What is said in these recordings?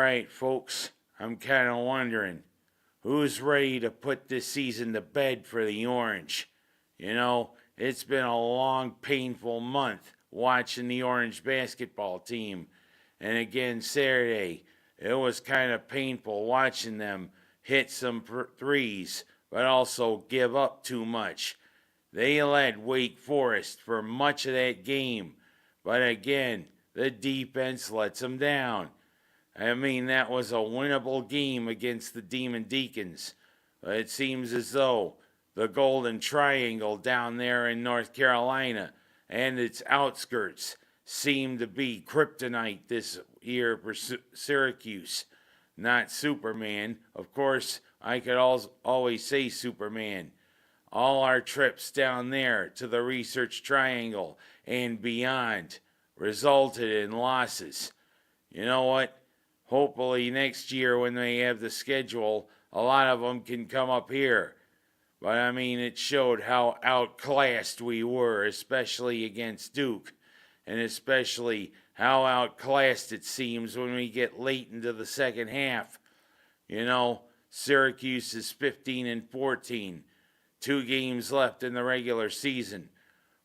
right, folks, I'm kind of wondering who's ready to put this season to bed for the Orange. It's been a long, painful month watching the Orange basketball team. And again, Saturday, it was kind of painful watching them hit some threes, but also give up too much. They led Wake Forest for much of that game, but again, the defense lets them down. That was a winnable game against the Demon Deacons. But it seems as though the Golden Triangle down there in North Carolina and its outskirts seem to be kryptonite this year for Syracuse. Not Superman. Of course, I could always say Superman. All our trips down there to the Research Triangle and beyond resulted in losses. You know what? Hopefully next year when they have the schedule, a lot of them can come up here. But it showed how outclassed we were, especially against Duke. And especially how outclassed it seems when we get late into the second half. Syracuse is 15-14. 2 games left in the regular season.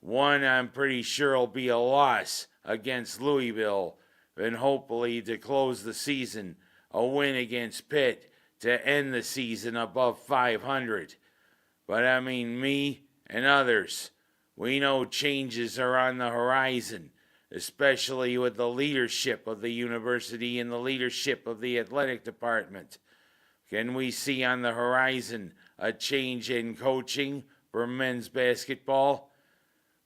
One I'm pretty sure will be a loss against Louisville. And hopefully to close the season, a win against Pitt to end the season above 500. But me and others, we know changes are on the horizon, especially with the leadership of the university and the leadership of the athletic department. Can we see on the horizon a change in coaching for men's basketball?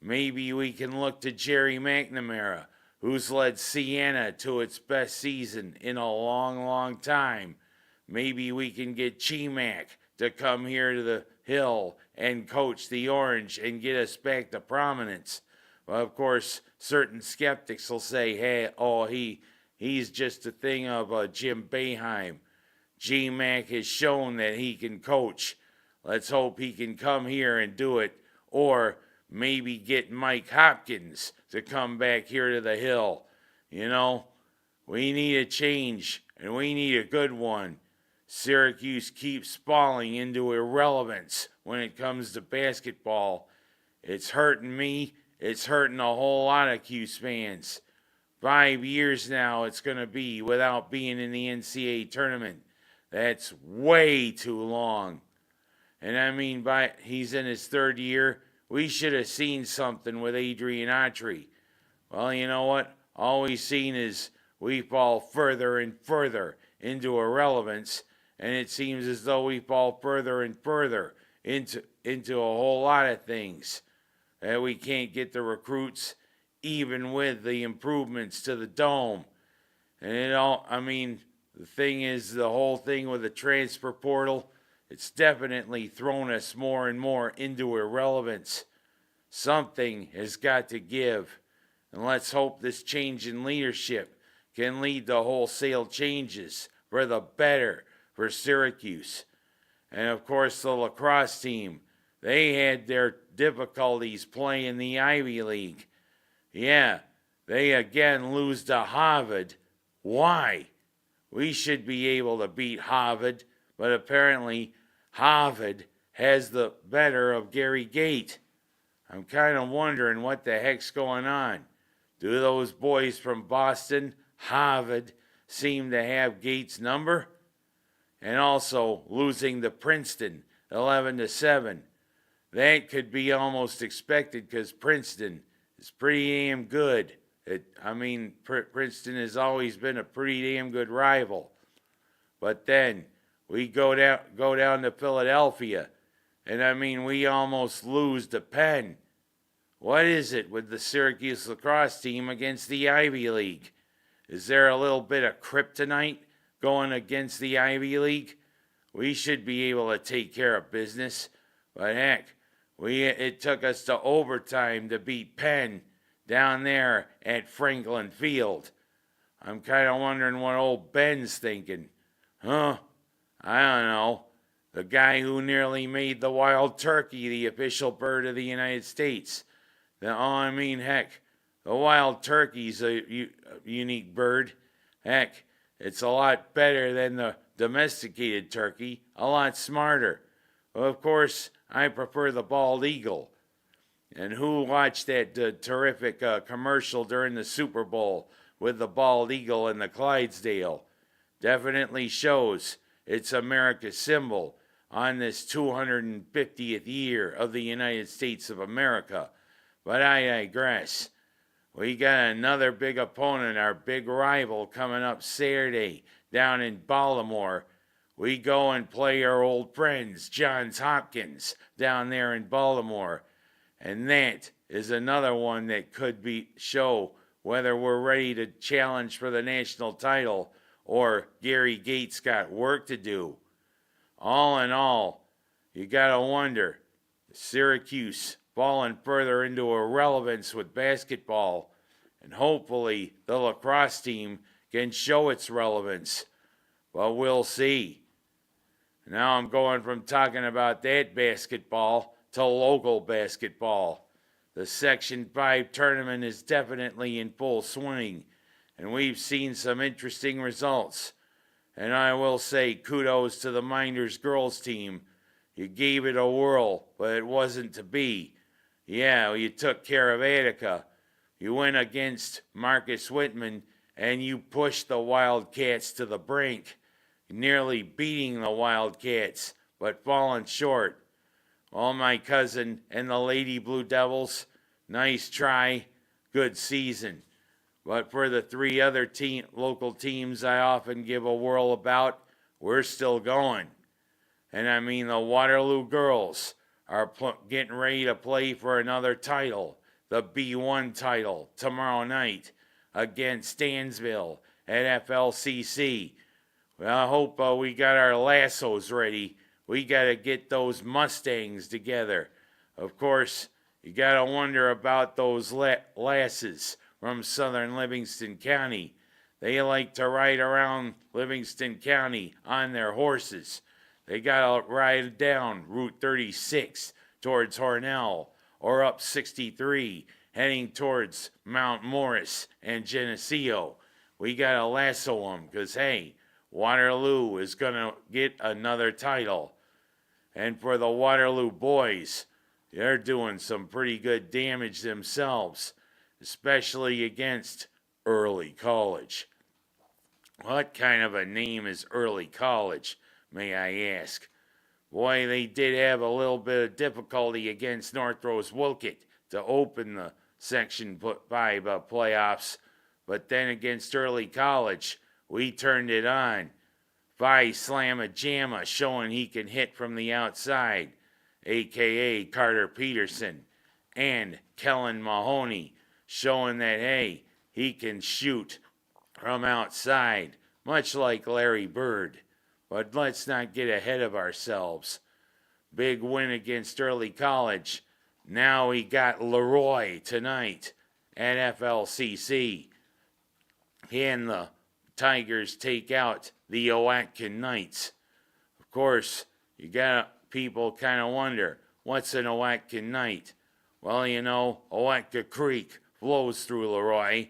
Maybe we can look to Jerry McNamara, who's led Siena to its best season in a long, long time. Maybe we can get GMAC to come here to the Hill and coach the Orange and get us back to prominence. Well, of course, certain skeptics will say, hey, he's just a thing of Jim Boeheim. GMAC has shown that he can coach. Let's hope he can come here and do it. Or maybe get Mike Hopkins to come back here to the Hill. We need a change, and we need a good one. Syracuse keeps falling into irrelevance when it comes to basketball. It's hurting me. It's hurting a whole lot of Cuse fans. 5 years now it's going to be without being in the NCAA tournament. That's way too long. And he's in his 3rd year. We should have seen something with Adrian Autry. Well, you know what? All we've seen is we fall further and further into irrelevance, and it seems as though we fall further and further into a whole lot of things. That we can't get the recruits, even with the improvements to the dome. And the thing is, the whole thing with the transfer portal, it's definitely thrown us more and more into irrelevance. Something has got to give. And let's hope this change in leadership can lead to wholesale changes for the better for Syracuse. And of course, the lacrosse team, they had their difficulties playing the Ivy League. Yeah, they again lose to Harvard. Why? We should be able to beat Harvard, but apparently Harvard has the better of Gary Gait. I'm kind of wondering what the heck's going on. Do those boys from Boston, Harvard, seem to have Gates' number? And also losing to Princeton 11-7. That could be almost expected because Princeton is pretty damn good. Princeton has always been a pretty damn good rival. But then we go down to Philadelphia, and we almost lose to Penn. What is it with the Syracuse lacrosse team against the Ivy League? Is there a little bit of kryptonite going against the Ivy League? We should be able to take care of business. But heck, it took us to overtime to beat Penn down there at Franklin Field. I'm kind of wondering what old Ben's thinking. I don't know. The guy who nearly made the wild turkey the official bird of the United States. Heck, the wild turkey's a unique bird. Heck, It's a lot better than the domesticated turkey, a lot smarter. Of course, I prefer the bald eagle. And who watched that terrific commercial during the Super Bowl with the bald eagle and the Clydesdale? Definitely shows it's America's symbol on this 250th year of the United States of America. But I digress. We got another big opponent, our big rival, coming up Saturday down in Baltimore. We go and play our old friends, John Hopkins, down there in Baltimore. And that is another one that could show whether we're ready to challenge for the national title or Gary Gates got work to do. All in all, you gotta wonder, Syracuse falling further into irrelevance with basketball, and hopefully the lacrosse team can show its relevance. But we'll see. Now I'm going from talking about that basketball to local basketball. The Section 5 tournament is definitely in full swing, and we've seen some interesting results. And I will say kudos to the Minders girls team. You gave it a whirl, but it wasn't to be. Yeah, you took care of Attica. You went against Marcus Whitman, and you pushed the Wildcats to the brink, nearly beating the Wildcats, but falling short. Well, my cousin and the Lady Blue Devils, nice try, good season. But for the three other local teams I often give a whirl about, we're still going. And I mean the Waterloo girls are getting ready to play for another title, the B1 title, tomorrow night against Stansville at FLCC. Well, I hope we got our lassos ready. We got to get those Mustangs together. Of course, you got to wonder about those lasses from southern Livingston County. They like to ride around Livingston County on their horses. They got to ride down Route 36 towards Hornell, or up 63 heading towards Mount Morris and Geneseo. We got to lasso them because, hey, Waterloo is going to get another title. And for the Waterloo boys, they're doing some pretty good damage themselves, especially against Early College. What kind of a name is Early College, may I ask? Boy, they did have a little bit of difficulty against North Rose Wilkett to open the Section 5 playoffs, but then against Early College, we turned it on. Phi Slamma Jamma showing he can hit from the outside, a.k.a. Carter Peterson, and Kellen Mahoney showing that, hey, he can shoot from outside, much like Larry Bird. But let's not get ahead of ourselves. Big win against Early College. Now we got Leroy tonight at FLCC. Can the Tigers take out the Owatkin Knights? Of course, you got people kind of wonder, what's an Owatkin Knight? Well, you know, Owatka Creek flows through Leroy,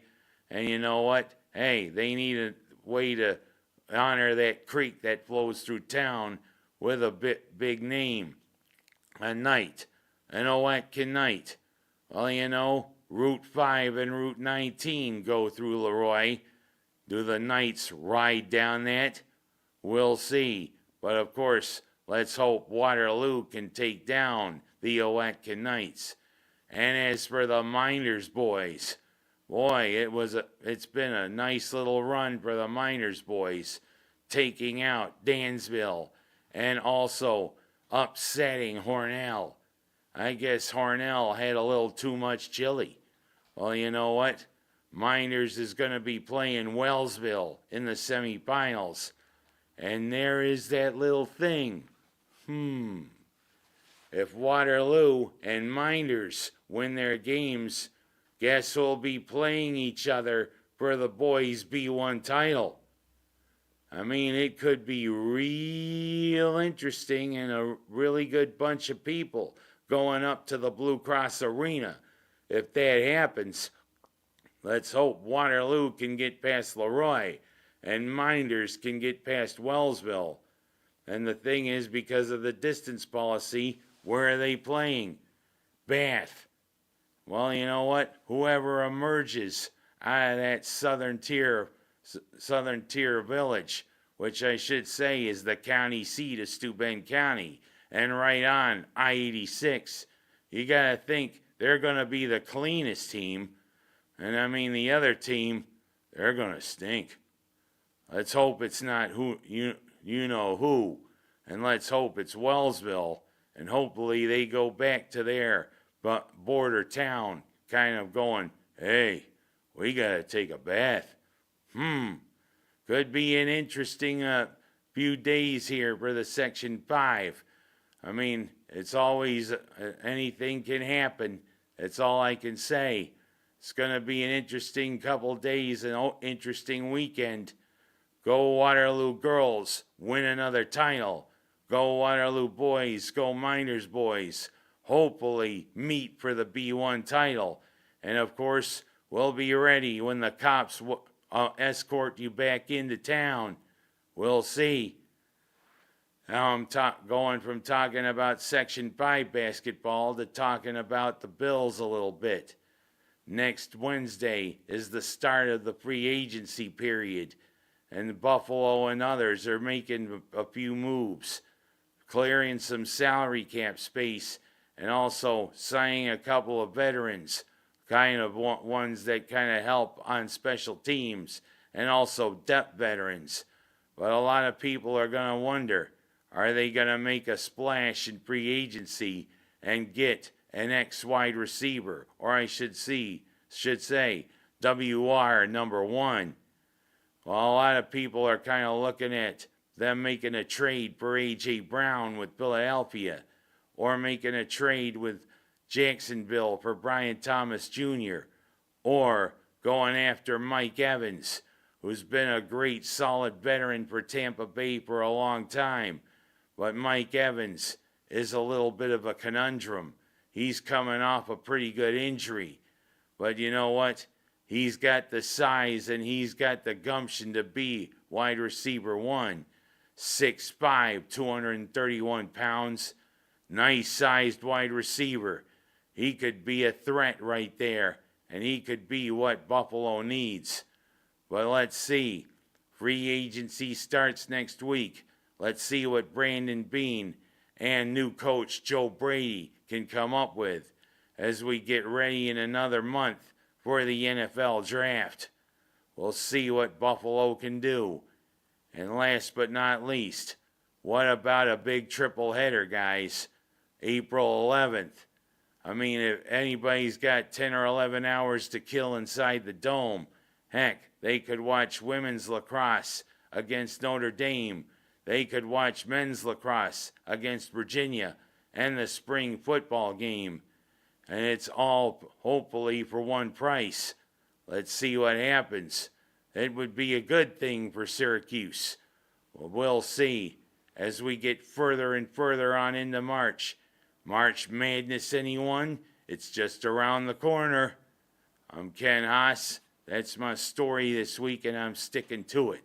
and you know what? Hey, they need a way to honor that creek that flows through town with a big name, a knight, an Owatkin Knight. Well, you know, Route 5 and Route 19 go through Leroy. Do the Knights ride down that? We'll see. But of course, let's hope Waterloo can take down the Owatkin Knights. And as for the Minders boys, boy, it's been a nice little run for the Minders boys, taking out Dansville and also upsetting Hornell. I guess Hornell had a little too much chili. Well, you know what? Minders is going to be playing Wellsville in the semifinals. And there is that little thing. If Waterloo and Minders win their games, guess who'll be playing each other for the boys' B1 title? I mean, it could be real interesting and a really good bunch of people going up to the Blue Cross Arena. If that happens, let's hope Waterloo can get past Leroy and Minders can get past Wellsville. And the thing is, because of the distance policy, where are they playing? Bath. Well, you know what? Whoever emerges out of that southern tier village, which I should say is the county seat of Steuben County, and right on I-86, you got to think they're going to be the cleanest team. And I mean, the other team, they're going to stink. Let's hope it's not you know who. And let's hope it's Wellsville. And hopefully they go back to their border town, kind of going, hey, we got to take a bath. Could be an interesting few days here for the Section 5. I mean, it's always, anything can happen. That's all I can say. It's going to be an interesting couple days, an interesting weekend. Go Waterloo girls, win another title. Go Waterloo boys, go Miners boys. Hopefully meet for the B1 title. And of course, we'll be ready when the cops escort you back into town. We'll see. Now I'm going from talking about Section 5 basketball to talking about the Bills a little bit. Next Wednesday is the start of the free agency period, and Buffalo and others are making a few moves, clearing some salary cap space, and also signing a couple of veterans, kind of ones that kind of help on special teams, and also depth veterans. But a lot of people are going to wonder, are they going to make a splash in free agency and get an ex-wide receiver, or I should say WR number 1? Well, a lot of people are kind of looking at them making a trade for A.J. Brown with Philadelphia, or making a trade with Jacksonville for Brian Thomas Jr., or going after Mike Evans, who's been a great solid veteran for Tampa Bay for a long time. But Mike Evans is a little bit of a conundrum. He's coming off a pretty good injury. But you know what? He's got the size and he's got the gumption to be wide receiver 1. 6'5", 231 pounds. Nice sized wide receiver. He could be a threat right there, and he could be what Buffalo needs. But let's see. Free agency starts next week. Let's see what Brandon Beane and new coach Joe Brady can come up with as we get ready in another month for the NFL draft. We'll see what Buffalo can do. And last but not least, what about a big triple header, guys? April 11th. I mean, if anybody's got 10 or 11 hours to kill inside the dome, heck, they could watch women's lacrosse against Notre Dame. They could watch men's lacrosse against Virginia and the spring football game. And it's all hopefully for one price. Let's see what happens. It would be a good thing for Syracuse. Well, we'll see as we get further and further on into March. March Madness, anyone? It's just around the corner. I'm Ken Haas. That's my story this week, and I'm sticking to it.